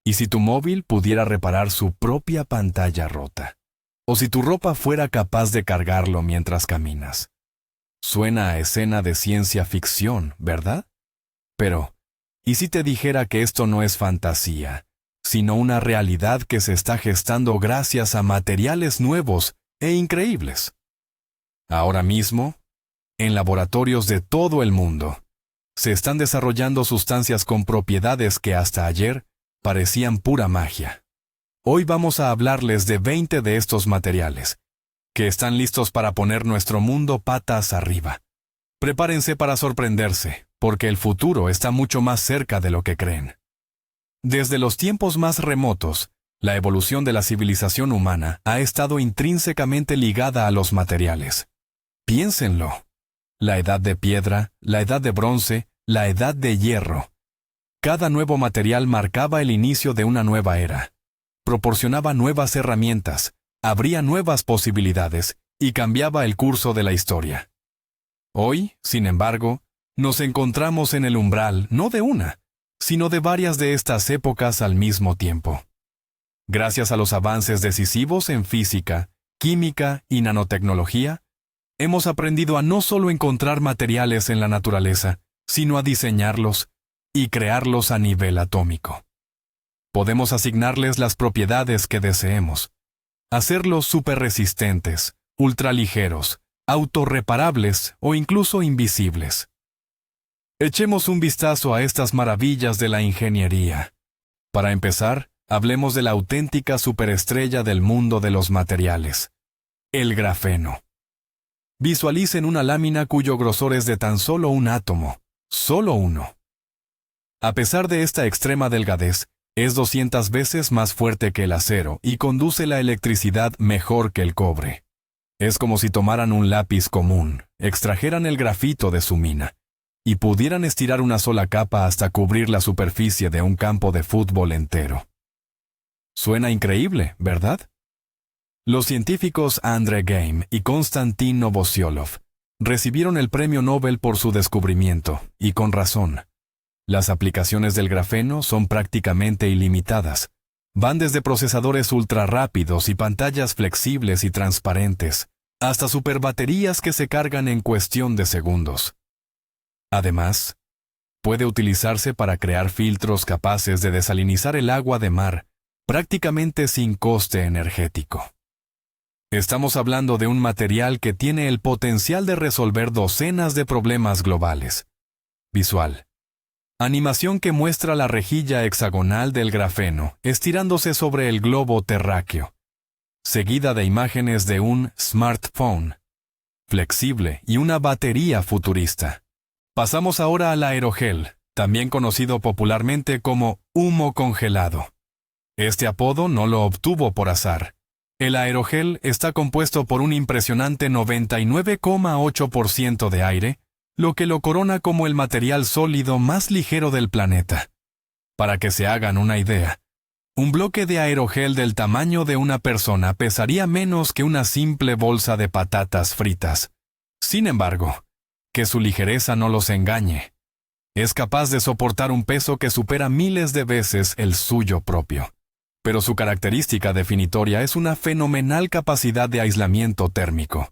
¿Y si tu móvil pudiera reparar su propia pantalla rota? ¿O si tu ropa fuera capaz de cargarlo mientras caminas? Suena a escena de ciencia ficción, ¿verdad? Pero, ¿y si te dijera que esto no es fantasía, sino una realidad que se está gestando gracias a materiales nuevos e increíbles? Ahora mismo, en laboratorios de todo el mundo, se están desarrollando sustancias con propiedades que hasta ayer parecían pura magia. Hoy vamos a hablarles de 20 de estos materiales, que están listos para poner nuestro mundo patas arriba. Prepárense para sorprenderse, porque el futuro está mucho más cerca de lo que creen. Desde los tiempos más remotos, la evolución de la civilización humana ha estado intrínsecamente ligada a los materiales. Piénsenlo. La edad de piedra, la edad de bronce, la edad de hierro. Cada nuevo material marcaba el inicio de una nueva era. Proporcionaba nuevas herramientas, abría nuevas posibilidades y cambiaba el curso de la historia. Hoy, sin embargo, nos encontramos en el umbral no de una, sino de varias de estas épocas al mismo tiempo. Gracias a los avances decisivos en física, química y nanotecnología, hemos aprendido a no solo encontrar materiales en la naturaleza, sino a diseñarlos y crearlos a nivel atómico. Podemos asignarles las propiedades que deseemos, hacerlos superresistentes, ultraligeros, autorreparables o incluso invisibles. Echemos un vistazo a estas maravillas de la ingeniería. Para empezar, hablemos de la auténtica superestrella del mundo de los materiales, el grafeno. Visualicen una lámina cuyo grosor es de tan solo un átomo, solo uno. A pesar de esta extrema delgadez, es 200 veces más fuerte que el acero y conduce la electricidad mejor que el cobre. Es como si tomaran un lápiz común, extrajeran el grafito de su mina, y pudieran estirar una sola capa hasta cubrir la superficie de un campo de fútbol entero. Suena increíble, ¿verdad? Los científicos André Geim y Konstantin Novosiolov recibieron el premio Nobel por su descubrimiento, y con razón. Las aplicaciones del grafeno son prácticamente ilimitadas. Van desde procesadores ultrarrápidos y pantallas flexibles y transparentes, hasta superbaterías que se cargan en cuestión de segundos. Además, puede utilizarse para crear filtros capaces de desalinizar el agua de mar, prácticamente sin coste energético. Estamos hablando de un material que tiene el potencial de resolver docenas de problemas globales. Visual. Animación que muestra la rejilla hexagonal del grafeno estirándose sobre el globo terráqueo, seguida de imágenes de un smartphone flexible y una batería futurista. Pasamos ahora al aerogel, también conocido popularmente como humo congelado. Este apodo no lo obtuvo por azar. El aerogel está compuesto por un impresionante 99,8% de aire, lo que lo corona como el material sólido más ligero del planeta. Para que se hagan una idea, un bloque de aerogel del tamaño de una persona pesaría menos que una simple bolsa de patatas fritas. Sin embargo, que su ligereza no los engañe. Es capaz de soportar un peso que supera miles de veces el suyo propio. Pero su característica definitoria es una fenomenal capacidad de aislamiento térmico.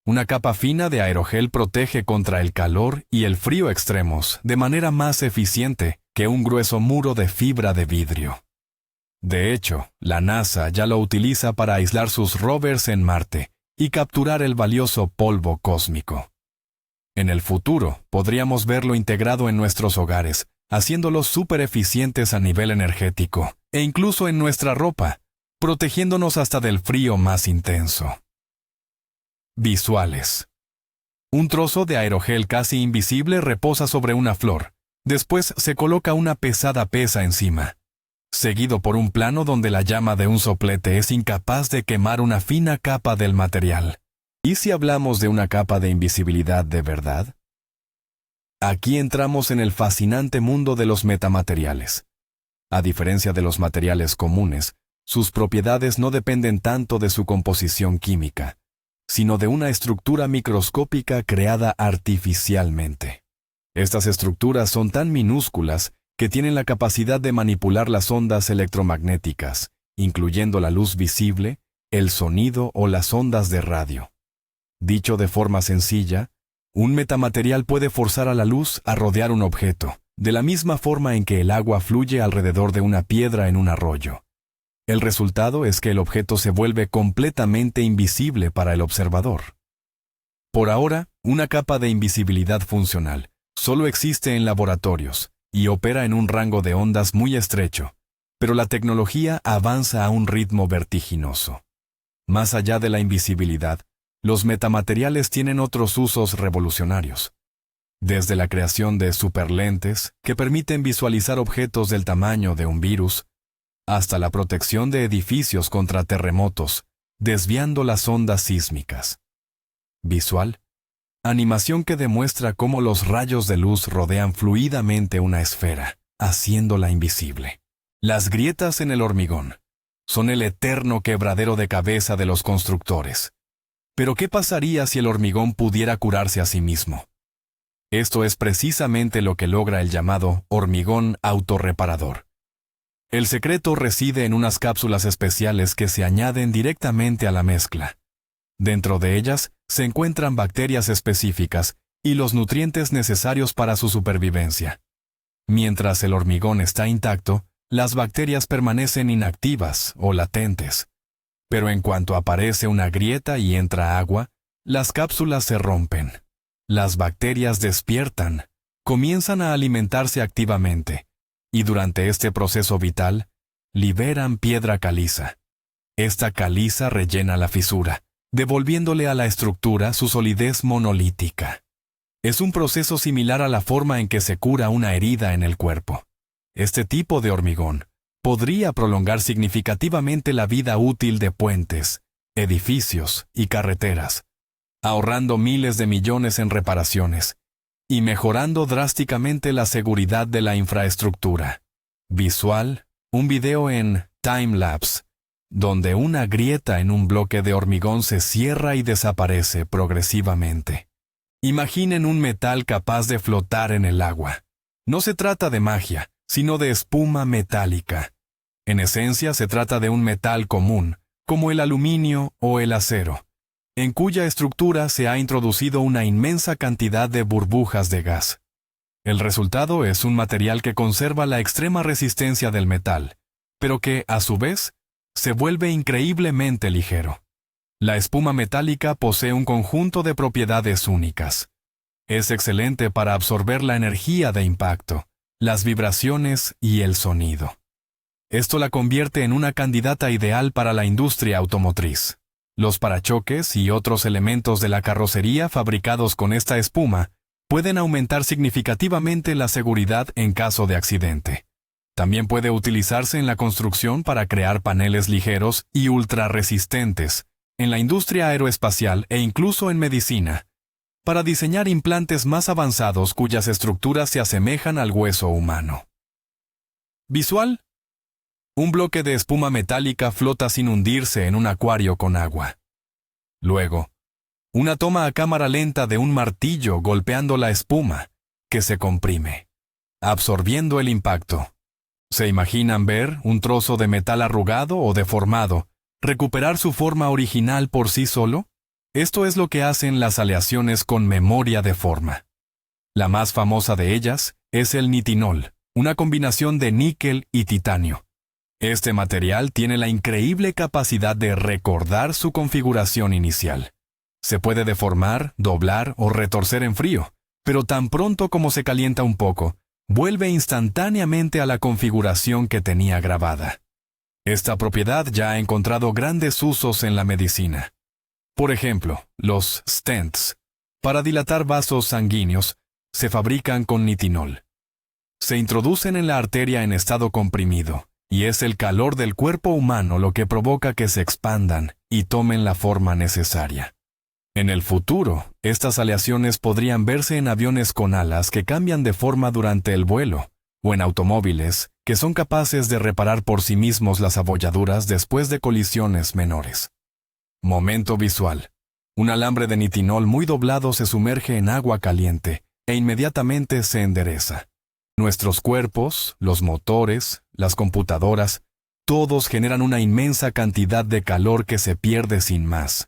Una capa fina de aerogel protege contra el calor y el frío extremos de manera más eficiente que un grueso muro de fibra de vidrio. De hecho, la NASA ya lo utiliza para aislar sus rovers en Marte y capturar el valioso polvo cósmico. En el futuro, podríamos verlo integrado en nuestros hogares, haciéndolos súper eficientes a nivel energético, e incluso en nuestra ropa, protegiéndonos hasta del frío más intenso. Visuales. Un trozo de aerogel casi invisible reposa sobre una flor. Después se coloca una pesada pesa encima, seguido por un plano donde la llama de un soplete es incapaz de quemar una fina capa del material. ¿Y si hablamos de una capa de invisibilidad de verdad? Aquí entramos en el fascinante mundo de los metamateriales. A diferencia de los materiales comunes, sus propiedades no dependen tanto de su composición química, sino de una estructura microscópica creada artificialmente. Estas estructuras son tan minúsculas que tienen la capacidad de manipular las ondas electromagnéticas, incluyendo la luz visible, el sonido o las ondas de radio. Dicho de forma sencilla, un metamaterial puede forzar a la luz a rodear un objeto, de la misma forma en que el agua fluye alrededor de una piedra en un arroyo. El resultado es que el objeto se vuelve completamente invisible para el observador. Por ahora, una capa de invisibilidad funcional solo existe en laboratorios y opera en un rango de ondas muy estrecho, pero la tecnología avanza a un ritmo vertiginoso. Más allá de la invisibilidad, los metamateriales tienen otros usos revolucionarios. Desde la creación de superlentes que permiten visualizar objetos del tamaño de un virus, hasta la protección de edificios contra terremotos, desviando las ondas sísmicas. Visual. Animación que demuestra cómo los rayos de luz rodean fluidamente una esfera, haciéndola invisible. Las grietas en el hormigón son el eterno quebradero de cabeza de los constructores. Pero ¿qué pasaría si el hormigón pudiera curarse a sí mismo? Esto es precisamente lo que logra el llamado hormigón autorreparador. El secreto reside en unas cápsulas especiales que se añaden directamente a la mezcla. Dentro de ellas se encuentran bacterias específicas y los nutrientes necesarios para su supervivencia. Mientras el hormigón está intacto, las bacterias permanecen inactivas o latentes. Pero en cuanto aparece una grieta y entra agua, las cápsulas se rompen. Las bacterias despiertan, comienzan a alimentarse activamente, y durante este proceso vital, liberan piedra caliza. Esta caliza rellena la fisura, devolviéndole a la estructura su solidez monolítica. Es un proceso similar a la forma en que se cura una herida en el cuerpo. Este tipo de hormigón podría prolongar significativamente la vida útil de puentes, edificios y carreteras, ahorrando miles de millones en reparaciones y mejorando drásticamente la seguridad de la infraestructura. Visual, un video en time-lapse, donde una grieta en un bloque de hormigón se cierra y desaparece progresivamente. Imaginen un metal capaz de flotar en el agua. No se trata de magia, sino de espuma metálica. En esencia se trata de un metal común, como el aluminio o el acero, en cuya estructura se ha introducido una inmensa cantidad de burbujas de gas. El resultado es un material que conserva la extrema resistencia del metal, pero que, a su vez, se vuelve increíblemente ligero. La espuma metálica posee un conjunto de propiedades únicas. Es excelente para absorber la energía de impacto, las vibraciones y el sonido. Esto la convierte en una candidata ideal para la industria automotriz. Los parachoques y otros elementos de la carrocería fabricados con esta espuma pueden aumentar significativamente la seguridad en caso de accidente. También puede utilizarse en la construcción para crear paneles ligeros y ultrarresistentes, en la industria aeroespacial e incluso en medicina, para diseñar implantes más avanzados cuyas estructuras se asemejan al hueso humano. Visual. Un bloque de espuma metálica flota sin hundirse en un acuario con agua. Luego, una toma a cámara lenta de un martillo golpeando la espuma, que se comprime, absorbiendo el impacto. ¿Se imaginan ver un trozo de metal arrugado o deformado recuperar su forma original por sí solo? Esto es lo que hacen las aleaciones con memoria de forma. La más famosa de ellas es el nitinol, una combinación de níquel y titanio. Este material tiene la increíble capacidad de recordar su configuración inicial. Se puede deformar, doblar o retorcer en frío, pero tan pronto como se calienta un poco, vuelve instantáneamente a la configuración que tenía grabada. Esta propiedad ya ha encontrado grandes usos en la medicina. Por ejemplo, los stents, para dilatar vasos sanguíneos, se fabrican con nitinol. Se introducen en la arteria en estado comprimido, y es el calor del cuerpo humano lo que provoca que se expandan y tomen la forma necesaria. En el futuro, estas aleaciones podrían verse en aviones con alas que cambian de forma durante el vuelo, o en automóviles que son capaces de reparar por sí mismos las abolladuras después de colisiones menores. Momento visual. Un alambre de nitinol muy doblado se sumerge en agua caliente e inmediatamente se endereza. Nuestros cuerpos, los motores, las computadoras, todos generan una inmensa cantidad de calor que se pierde sin más.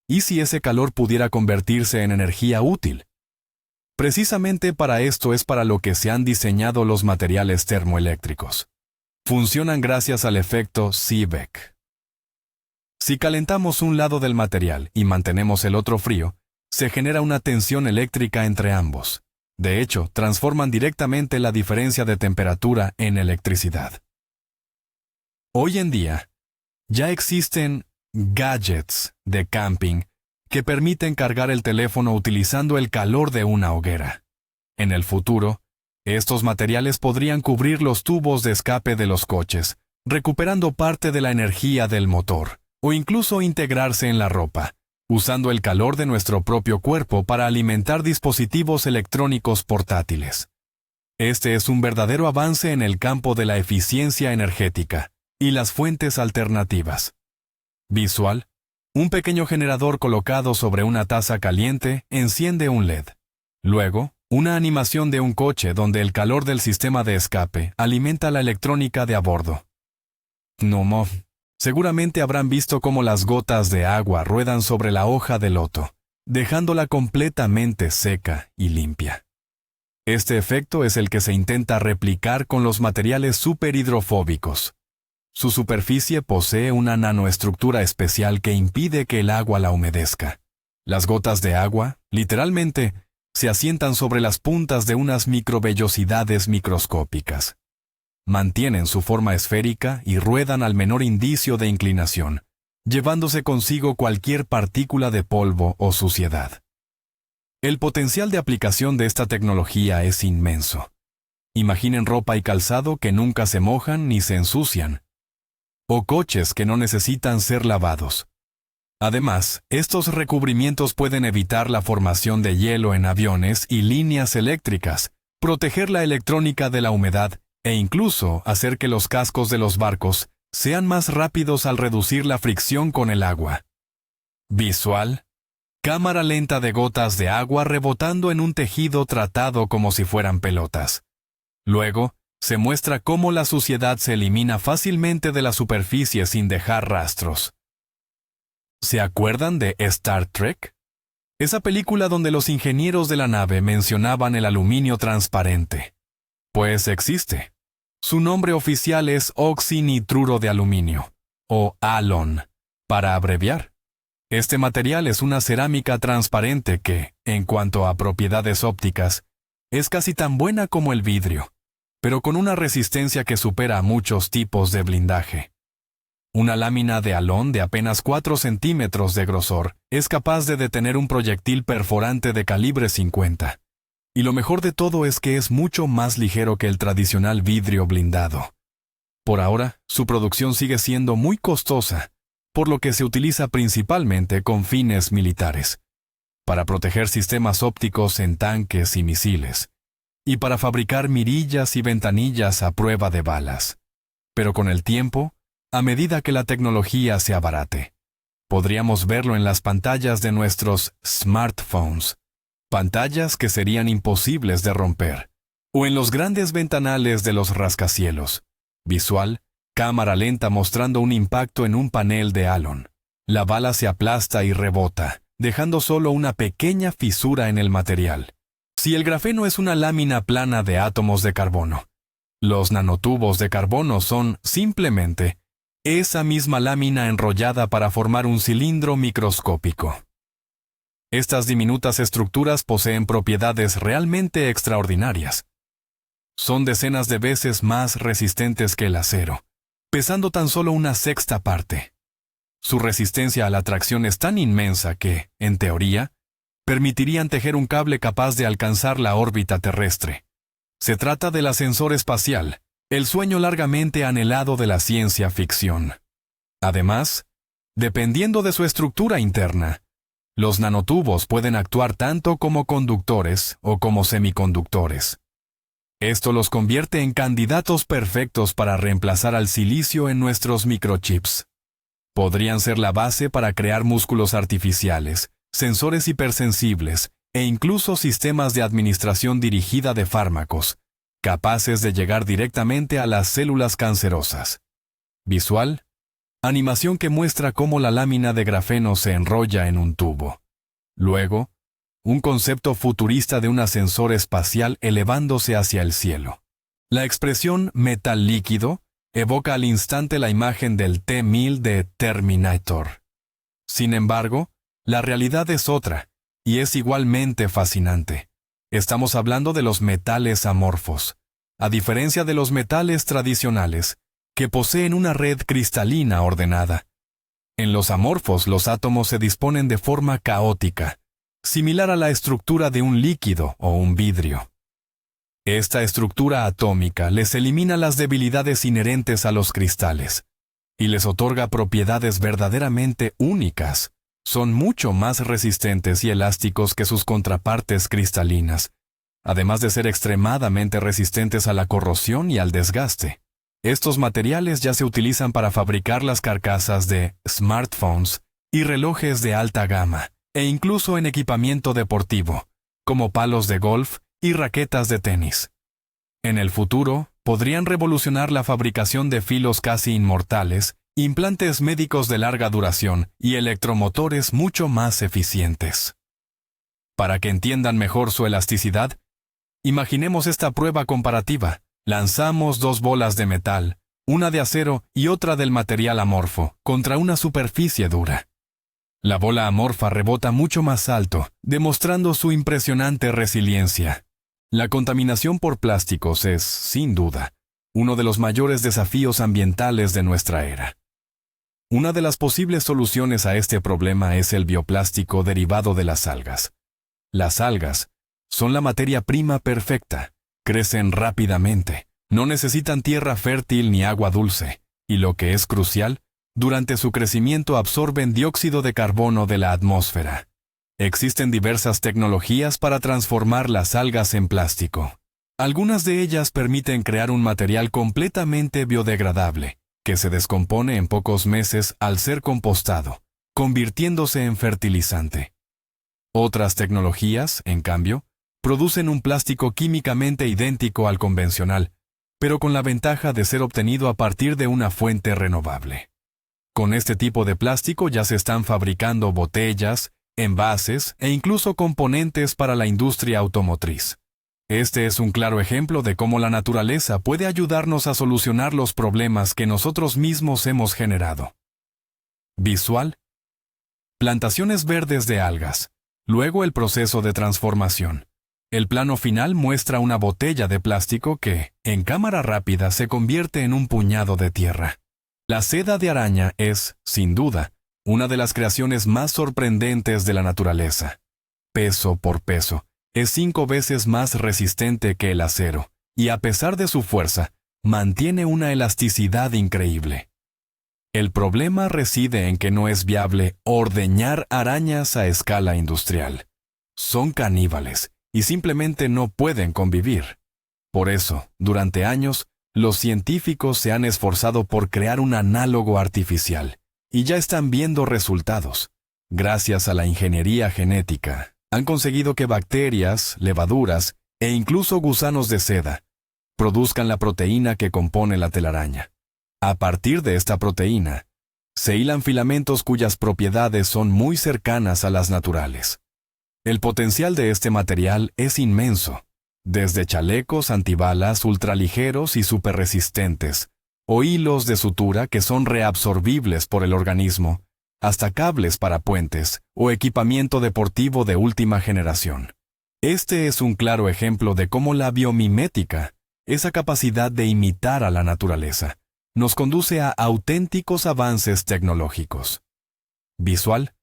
¿Y si ese calor pudiera convertirse en energía útil? Precisamente para esto es para lo que se han diseñado los materiales termoeléctricos. Funcionan gracias al efecto Seebeck. Si calentamos un lado del material y mantenemos el otro frío, se genera una tensión eléctrica entre ambos. De hecho, transforman directamente la diferencia de temperatura en electricidad. Hoy en día, ya existen gadgets de camping que permiten cargar el teléfono utilizando el calor de una hoguera. En el futuro, estos materiales podrían cubrir los tubos de escape de los coches, recuperando parte de la energía del motor, o incluso integrarse en la ropa, usando el calor de nuestro propio cuerpo para alimentar dispositivos electrónicos portátiles. Este es un verdadero avance en el campo de la eficiencia energética y las fuentes alternativas. Visual: un pequeño generador colocado sobre una taza caliente enciende un LED. Luego, una animación de un coche donde el calor del sistema de escape alimenta la electrónica de a bordo. Seguramente habrán visto cómo las gotas de agua ruedan sobre la hoja de loto, dejándola completamente seca y limpia. Este efecto es el que se intenta replicar con los materiales superhidrofóbicos. Su superficie posee una nanoestructura especial que impide que el agua la humedezca. Las gotas de agua, literalmente, se asientan sobre las puntas de unas microvellosidades microscópicas. Mantienen su forma esférica y ruedan al menor indicio de inclinación, llevándose consigo cualquier partícula de polvo o suciedad. El potencial de aplicación de esta tecnología es inmenso. Imaginen ropa y calzado que nunca se mojan ni se ensucian, o coches que no necesitan ser lavados. Además, estos recubrimientos pueden evitar la formación de hielo en aviones y líneas eléctricas, proteger la electrónica de la humedad e incluso hacer que los cascos de los barcos sean más rápidos al reducir la fricción con el agua. Visual: cámara lenta de gotas de agua rebotando en un tejido tratado como si fueran pelotas. Luego, se muestra cómo la suciedad se elimina fácilmente de la superficie sin dejar rastros. ¿Se acuerdan de Star Trek? Esa película donde los ingenieros de la nave mencionaban el aluminio transparente. Pues existe. Su nombre oficial es oxinitruro de aluminio, o ALON, para abreviar. Este material es una cerámica transparente que, en cuanto a propiedades ópticas, es casi tan buena como el vidrio, pero con una resistencia que supera a muchos tipos de blindaje. Una lámina de alón de apenas 4 centímetros de grosor es capaz de detener un proyectil perforante de calibre 50. Y lo mejor de todo es que es mucho más ligero que el tradicional vidrio blindado. Por ahora, su producción sigue siendo muy costosa, por lo que se utiliza principalmente con fines militares, para proteger sistemas ópticos en tanques y misiles, y para fabricar mirillas y ventanillas a prueba de balas. Pero con el tiempo, a medida que la tecnología se abarate, podríamos verlo en las pantallas de nuestros smartphones, pantallas que serían imposibles de romper, o en los grandes ventanales de los rascacielos. Visual: cámara lenta mostrando un impacto en un panel de halón. La bala se aplasta y rebota, dejando solo una pequeña fisura en el material. Si el grafeno es una lámina plana de átomos de carbono, los nanotubos de carbono son, simplemente, esa misma lámina enrollada para formar un cilindro microscópico. Estas diminutas estructuras poseen propiedades realmente extraordinarias. Son decenas de veces más resistentes que el acero, pesando tan solo una sexta parte. Su resistencia a la tracción es tan inmensa que, en teoría, permitirían tejer un cable capaz de alcanzar la órbita terrestre. Se trata del ascensor espacial, el sueño largamente anhelado de la ciencia ficción. Además, dependiendo de su estructura interna, los nanotubos pueden actuar tanto como conductores o como semiconductores. Esto los convierte en candidatos perfectos para reemplazar al silicio en nuestros microchips. Podrían ser la base para crear músculos artificiales, sensores hipersensibles e incluso sistemas de administración dirigida de fármacos, capaces de llegar directamente a las células cancerosas. Visual, animación que muestra cómo la lámina de grafeno se enrolla en un tubo. Luego, un concepto futurista de un ascensor espacial elevándose hacia el cielo. La expresión metal líquido evoca al instante la imagen del T-1000 de Terminator. Sin embargo, la realidad es otra, y es igualmente fascinante. Estamos hablando de los metales amorfos, a diferencia de los metales tradicionales, que poseen una red cristalina ordenada. En los amorfos los átomos se disponen de forma caótica, similar a la estructura de un líquido o un vidrio. Esta estructura atómica les elimina las debilidades inherentes a los cristales y les otorga propiedades verdaderamente únicas. Son mucho más resistentes y elásticos que sus contrapartes cristalinas, además de ser extremadamente resistentes a la corrosión y al desgaste. Estos materiales ya se utilizan para fabricar las carcasas de smartphones y relojes de alta gama, e incluso en equipamiento deportivo, como palos de golf y raquetas de tenis. En el futuro, podrían revolucionar la fabricación de filos casi inmortales, implantes médicos de larga duración y electromotores mucho más eficientes. Para que entiendan mejor su elasticidad, imaginemos esta prueba comparativa. Lanzamos dos bolas de metal, una de acero y otra del material amorfo, contra una superficie dura. La bola amorfa rebota mucho más alto, demostrando su impresionante resiliencia. La contaminación por plásticos es, sin duda, uno de los mayores desafíos ambientales de nuestra era. Una de las posibles soluciones a este problema es el bioplástico derivado de las algas. Las algas son la materia prima perfecta, crecen rápidamente, no necesitan tierra fértil ni agua dulce, y lo que es crucial, durante su crecimiento absorben dióxido de carbono de la atmósfera. Existen diversas tecnologías para transformar las algas en plástico. Algunas de ellas permiten crear un material completamente biodegradable, que se descompone en pocos meses al ser compostado, convirtiéndose en fertilizante. Otras tecnologías, en cambio, producen un plástico químicamente idéntico al convencional, pero con la ventaja de ser obtenido a partir de una fuente renovable. Con este tipo de plástico ya se están fabricando botellas, envases e incluso componentes para la industria automotriz. Este es un claro ejemplo de cómo la naturaleza puede ayudarnos a solucionar los problemas que nosotros mismos hemos generado. Visual. Plantaciones verdes de algas. Luego el proceso de transformación. El plano final muestra una botella de plástico que, en cámara rápida, se convierte en un puñado de tierra. La seda de araña es, sin duda, una de las creaciones más sorprendentes de la naturaleza. Peso por peso, es 5 veces más resistente que el acero, y a pesar de su fuerza, mantiene una elasticidad increíble. El problema reside en que no es viable ordeñar arañas a escala industrial. Son caníbales, y simplemente no pueden convivir. Por eso, durante años, los científicos se han esforzado por crear un análogo artificial, y ya están viendo resultados. Gracias a la ingeniería genética, han conseguido que bacterias, levaduras e incluso gusanos de seda produzcan la proteína que compone la telaraña. A partir de esta proteína, se hilan filamentos cuyas propiedades son muy cercanas a las naturales. El potencial de este material es inmenso, desde chalecos antibalas ultraligeros y superresistentes, o hilos de sutura que son reabsorbibles por el organismo, hasta cables para puentes o equipamiento deportivo de última generación. Este es un claro ejemplo de cómo la biomimética, esa capacidad de imitar a la naturaleza, nos conduce a auténticos avances tecnológicos. Visual.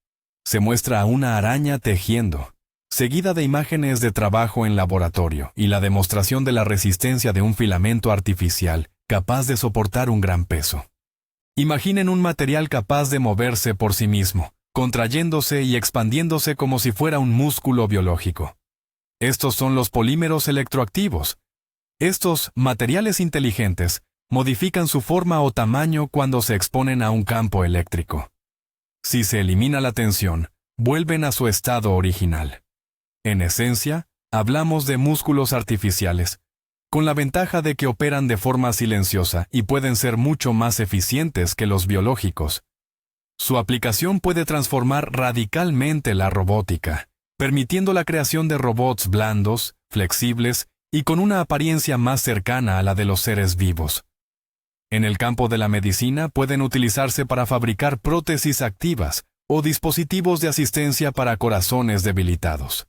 Se muestra a una araña tejiendo, seguida de imágenes de trabajo en laboratorio y la demostración de la resistencia de un filamento artificial capaz de soportar un gran peso. Imaginen un material capaz de moverse por sí mismo, contrayéndose y expandiéndose como si fuera un músculo biológico. Estos son los polímeros electroactivos. Estos materiales inteligentes modifican su forma o tamaño cuando se exponen a un campo eléctrico. Si se elimina la tensión, vuelven a su estado original. En esencia, hablamos de músculos artificiales, con la ventaja de que operan de forma silenciosa y pueden ser mucho más eficientes que los biológicos. Su aplicación puede transformar radicalmente la robótica, permitiendo la creación de robots blandos, flexibles y con una apariencia más cercana a la de los seres vivos. En el campo de la medicina pueden utilizarse para fabricar prótesis activas o dispositivos de asistencia para corazones debilitados.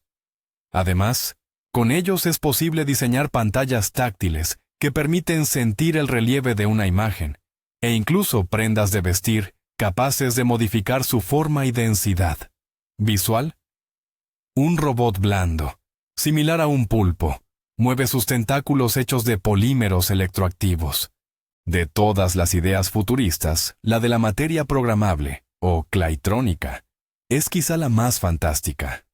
Además, con ellos es posible diseñar pantallas táctiles que permiten sentir el relieve de una imagen, e incluso prendas de vestir capaces de modificar su forma y densidad. ¿Visual? Un robot blando, similar a un pulpo, mueve sus tentáculos hechos de polímeros electroactivos. De todas las ideas futuristas, la de la materia programable, o claitrónica, es quizá la más fantástica.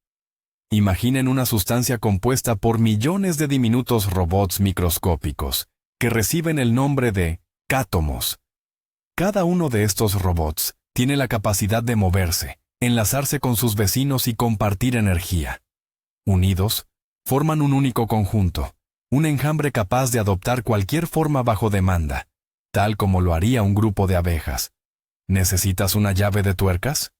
Imaginen una sustancia compuesta por millones de diminutos robots microscópicos, que reciben el nombre de cátomos. Cada uno de estos robots tiene la capacidad de moverse, enlazarse con sus vecinos y compartir energía. Unidos, forman un único conjunto, un enjambre capaz de adoptar cualquier forma bajo demanda, tal como lo haría un grupo de abejas. ¿Necesitas una llave de tuercas?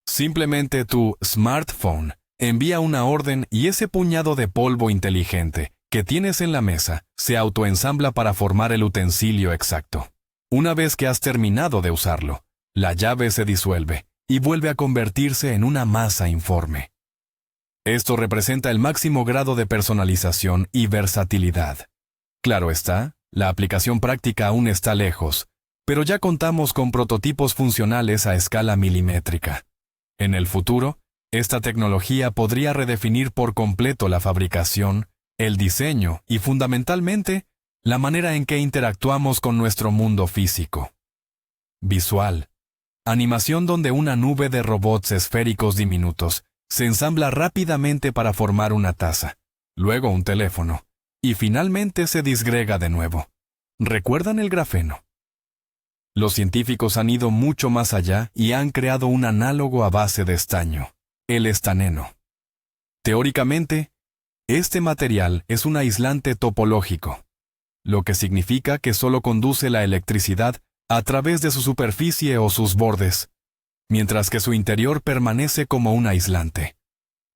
Simplemente tu smartphone envía una orden y ese puñado de polvo inteligente que tienes en la mesa se autoensambla para formar el utensilio exacto. Una vez que has terminado de usarlo, la llave se disuelve y vuelve a convertirse en una masa informe. Esto representa el máximo grado de personalización y versatilidad. Claro está, la aplicación práctica aún está lejos, pero ya contamos con prototipos funcionales a escala milimétrica. En el futuro, esta tecnología podría redefinir por completo la fabricación, el diseño y, fundamentalmente, la manera en que interactuamos con nuestro mundo físico. Visual. Animación donde una nube de robots esféricos diminutos se ensambla rápidamente para formar una taza, luego un teléfono, y finalmente se disgrega de nuevo. ¿Recuerdan el grafeno? Los científicos han ido mucho más allá y han creado un análogo a base de estaño, el estaneno. Teóricamente, este material es un aislante topológico, lo que significa que solo conduce la electricidad a través de su superficie o sus bordes, mientras que su interior permanece como un aislante.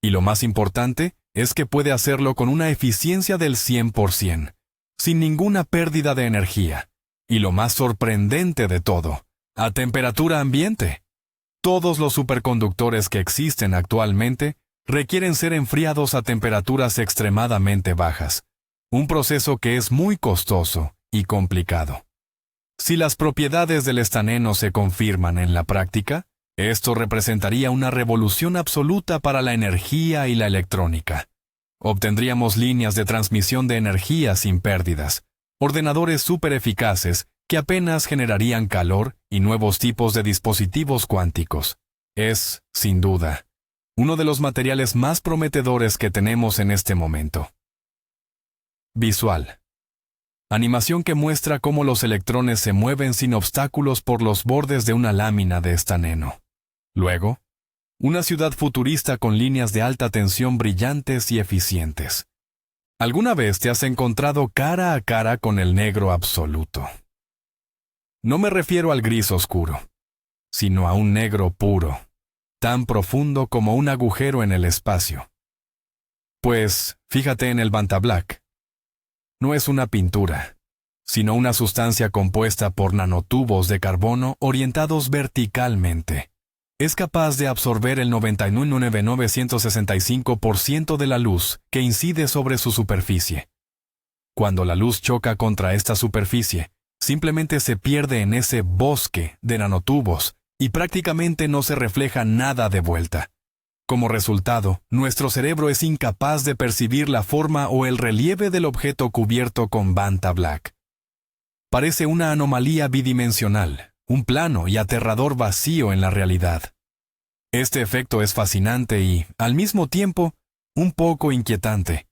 Y lo más importante es que puede hacerlo con una eficiencia del 100%, sin ninguna pérdida de energía. Y lo más sorprendente de todo, a temperatura ambiente. Todos los superconductores que existen actualmente requieren ser enfriados a temperaturas extremadamente bajas, un proceso que es muy costoso y complicado. Si las propiedades del estaneno se confirman en la práctica, esto representaría una revolución absoluta para la energía y la electrónica. Obtendríamos líneas de transmisión de energía sin pérdidas, ordenadores súper eficaces que apenas generarían calor y nuevos tipos de dispositivos cuánticos. Es, sin duda, uno de los materiales más prometedores que tenemos en este momento. Visual. Animación que muestra cómo los electrones se mueven sin obstáculos por los bordes de una lámina de estaneno. Luego, una ciudad futurista con líneas de alta tensión brillantes y eficientes. ¿Alguna vez te has encontrado cara a cara con el negro absoluto? No me refiero al gris oscuro, sino a un negro puro, tan profundo como un agujero en el espacio. Pues, fíjate en el Vantablack. No es una pintura, sino una sustancia compuesta por nanotubos de carbono orientados verticalmente. Es capaz de absorber el 99.965% de la luz que incide sobre su superficie. Cuando la luz choca contra esta superficie, simplemente se pierde en ese bosque de nanotubos y prácticamente no se refleja nada de vuelta. Como resultado, nuestro cerebro es incapaz de percibir la forma o el relieve del objeto cubierto con Vantablack. Parece una anomalía bidimensional, un plano y aterrador vacío en la realidad. Este efecto es fascinante y, al mismo tiempo, un poco inquietante.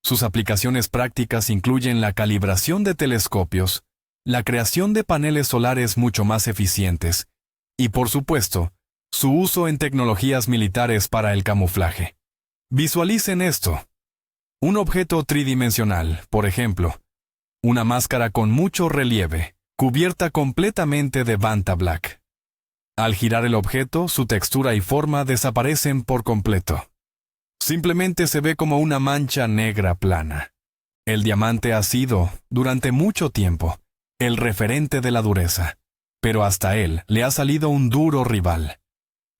Sus aplicaciones prácticas incluyen la calibración de telescopios, la creación de paneles solares mucho más eficientes y, por supuesto, su uso en tecnologías militares para el camuflaje. Visualicen esto. Un objeto tridimensional, por ejemplo, una máscara con mucho relieve, cubierta completamente de Vantablack. Al girar el objeto, su textura y forma desaparecen por completo. Simplemente se ve como una mancha negra plana. El diamante ha sido, durante mucho tiempo, el referente de la dureza, pero hasta él le ha salido un duro rival.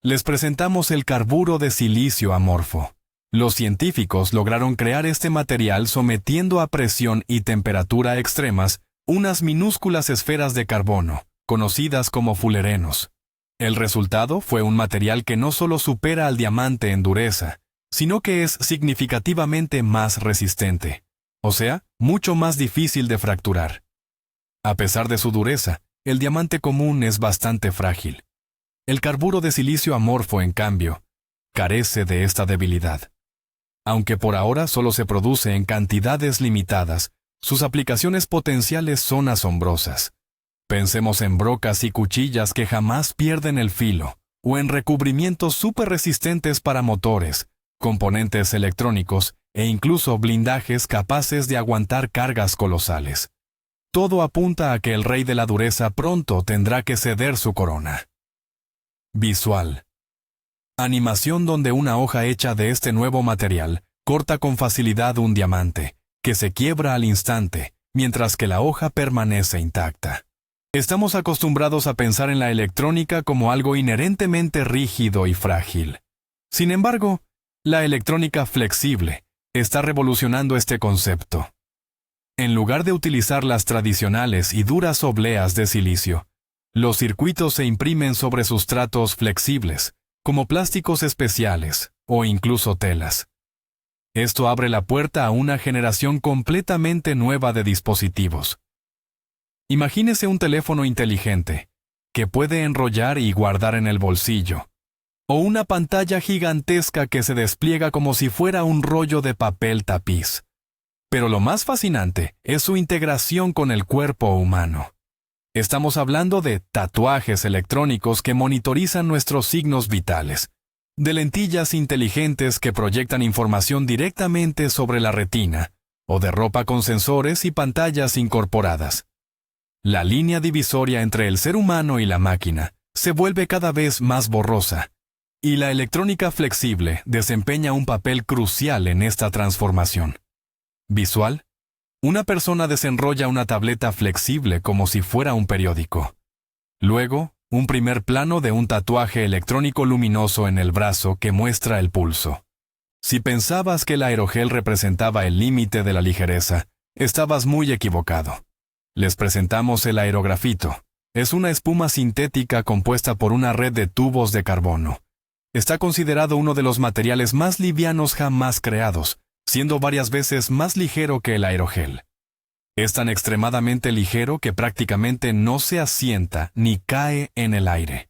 Les presentamos el carburo de silicio amorfo. Los científicos lograron crear este material sometiendo a presión y temperatura extremas unas minúsculas esferas de carbono, conocidas como fullerenos. El resultado fue un material que no solo supera al diamante en dureza, sino que es significativamente más resistente, o sea, mucho más difícil de fracturar. A pesar de su dureza, el diamante común es bastante frágil. El carburo de silicio amorfo, en cambio, carece de esta debilidad. Aunque por ahora solo se produce en cantidades limitadas, sus aplicaciones potenciales son asombrosas. Pensemos en brocas y cuchillas que jamás pierden el filo, o en recubrimientos súper resistentes para motores, componentes electrónicos e incluso blindajes capaces de aguantar cargas colosales. Todo apunta a que el rey de la dureza pronto tendrá que ceder su corona. Visual. Animación donde una hoja hecha de este nuevo material corta con facilidad un diamante, que se quiebra al instante, mientras que la hoja permanece intacta. Estamos acostumbrados a pensar en la electrónica como algo inherentemente rígido y frágil. Sin embargo, la electrónica flexible está revolucionando este concepto. En lugar de utilizar las tradicionales y duras obleas de silicio, los circuitos se imprimen sobre sustratos flexibles, como plásticos especiales o incluso telas. Esto abre la puerta a una generación completamente nueva de dispositivos. Imagínese un teléfono inteligente, que puede enrollar y guardar en el bolsillo, o una pantalla gigantesca que se despliega como si fuera un rollo de papel tapiz. Pero lo más fascinante es su integración con el cuerpo humano. Estamos hablando de tatuajes electrónicos que monitorizan nuestros signos vitales, de lentillas inteligentes que proyectan información directamente sobre la retina, o de ropa con sensores y pantallas incorporadas. La línea divisoria entre el ser humano y la máquina se vuelve cada vez más borrosa, y la electrónica flexible desempeña un papel crucial en esta transformación. Visual. Una persona desenrolla una tableta flexible como si fuera un periódico. Luego, un primer plano de un tatuaje electrónico luminoso en el brazo que muestra el pulso. Si pensabas que el aerogel representaba el límite de la ligereza, estabas muy equivocado. Les presentamos el aerografito. Es una espuma sintética compuesta por una red de tubos de carbono. Está considerado uno de los materiales más livianos jamás creados, siendo varias veces más ligero que el aerogel. Es tan extremadamente ligero que prácticamente no se asienta ni cae en el aire.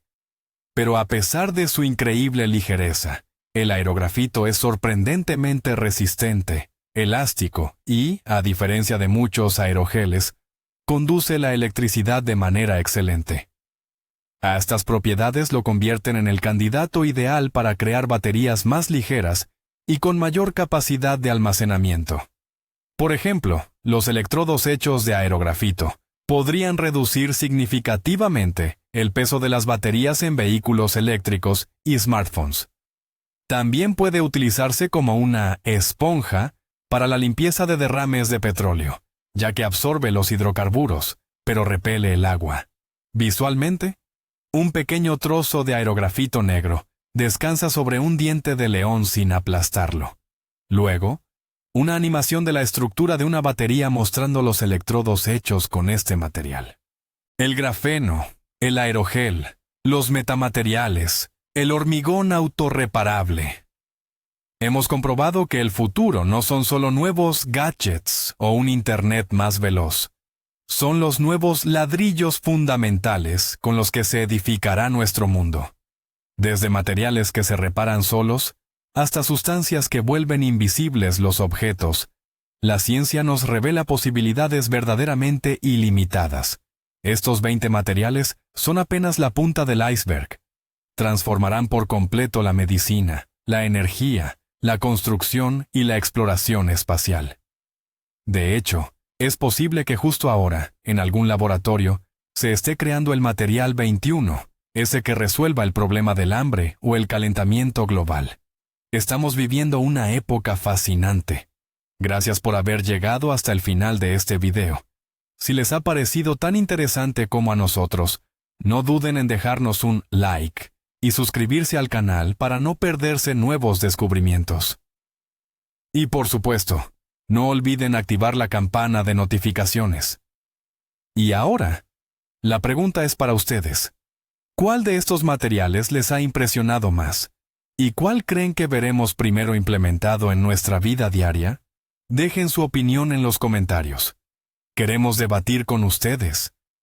Pero a pesar de su increíble ligereza, el aerografito es sorprendentemente resistente, elástico y, a diferencia de muchos aerogeles, conduce la electricidad de manera excelente. A estas propiedades lo convierten en el candidato ideal para crear baterías más ligeras y con mayor capacidad de almacenamiento. Por ejemplo, los electrodos hechos de aerografito podrían reducir significativamente el peso de las baterías en vehículos eléctricos y smartphones. También puede utilizarse como una esponja para la limpieza de derrames de petróleo, ya que absorbe los hidrocarburos, pero repele el agua. Visualmente, un pequeño trozo de aerografito negro descansa sobre un diente de león sin aplastarlo. Luego, una animación de la estructura de una batería mostrando los electrodos hechos con este material. El grafeno, el aerogel, los metamateriales, el hormigón autorreparable. Hemos comprobado que el futuro no son solo nuevos gadgets o un Internet más veloz. Son los nuevos ladrillos fundamentales con los que se edificará nuestro mundo. Desde materiales que se reparan solos, hasta sustancias que vuelven invisibles los objetos, la ciencia nos revela posibilidades verdaderamente ilimitadas. Estos 20 materiales son apenas la punta del iceberg. Transformarán por completo la medicina, la energía, la construcción y la exploración espacial. De hecho, Es posible que justo ahora, en algún laboratorio, se esté creando el material 21, ese que resuelva el problema del hambre o el calentamiento global. Estamos viviendo una época fascinante. Gracias por haber llegado hasta el final de este video. Si les ha parecido tan interesante como a nosotros, no duden en dejarnos un like y suscribirse al canal para no perderse nuevos descubrimientos. Y por supuesto, no olviden activar la campana de notificaciones. Y ahora, la pregunta es para ustedes. ¿Cuál de estos materiales les ha impresionado más? ¿Y cuál creen que veremos primero implementado en nuestra vida diaria? Dejen su opinión en los comentarios. Queremos debatir con ustedes.